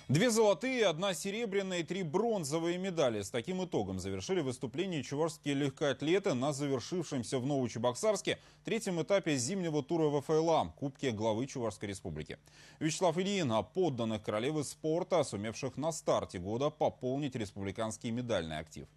2 золотые, 1 серебряная и 3 бронзовые медали. С таким итогом завершили выступление чувашские легкоатлеты на завершившемся в Новочебоксарске третьем этапе зимнего тура ВФЛА – Кубке главы Чувашской Республики. Вячеслав Ильин о подданных королевы спорта, сумевших на старте года пополнить республиканский медальный актив.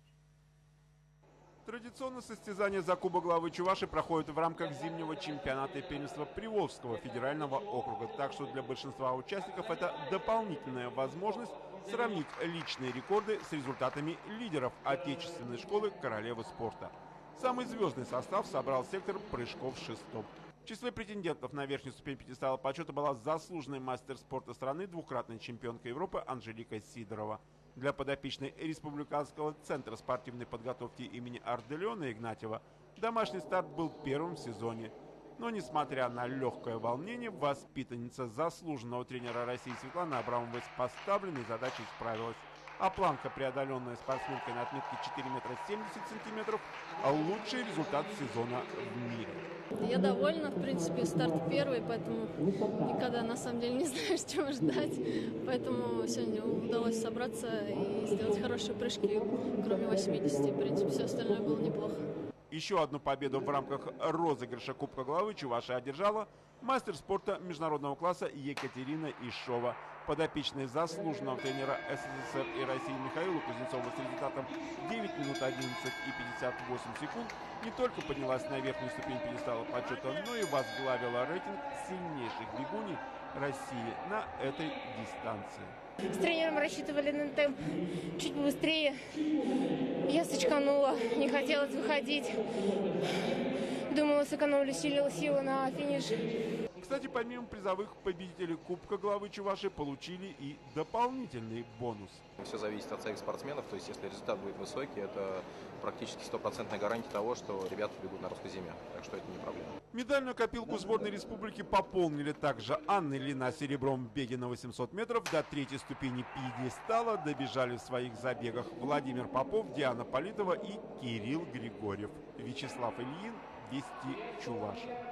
Традиционно состязания за Кубок главы Чувашии проходят в рамках зимнего чемпионата первенства Приволжского федерального округа. Так что для большинства участников это дополнительная возможность сравнить личные рекорды с результатами лидеров отечественной школы королевы спорта. Самый звездный состав собрал сектор прыжков с шестом. В числе претендентов на верхнюю ступень пьедестала почета была заслуженный мастер спорта страны, двукратная чемпионка Европы Анжелика Сидорова. Для подопечной Республиканского центра спортивной подготовки имени Арделеона Игнатьева домашний старт был первым в сезоне. Но, несмотря на легкое волнение, воспитанница заслуженного тренера России Светланы Абрамовой с поставленной задачей справилась. А планка, преодоленная спортсменкой на отметке 4 метра 70 сантиметров, лучший результат сезона в мире. Я довольна, в принципе, старт первый, поэтому никогда на самом деле не знаешь, чего ждать. Поэтому сегодня удалось собраться и сделать хорошие прыжки, кроме 80. В принципе, все остальное было неплохо. Еще одну победу в рамках розыгрыша Кубка главы Чувашия одержала мастер спорта международного класса Екатерина Ишова. Подопечная заслуженного тренера СССР и России Михаила Кузнецова с результатом 9 минут 11 и 58 секунд не только поднялась на верхнюю ступень пьедестала почета, но и возглавила рейтинг сильнейших бегуней России на этой дистанции. С тренером рассчитывали на темп чуть быстрее. Я сочканула, не хотелось выходить. Думала, сэкономлю силы на финиш. Кстати, помимо призовых, победители Кубка главы Чувашии получили и дополнительный бонус. Все зависит от своих спортсменов, то есть если результат будет высокий, это практически стопроцентная гарантия того, что ребята бегут на русской земле, так что это не проблема. Медальную копилку сборной республики пополнили также Анна Ильина серебром в беге на 800 метров. До третьей ступени пьедестала добежали в своих забегах Владимир Попов, Диана Политова и Кирилл Григорьев. Вячеслав Ильин, Вести Чувашия.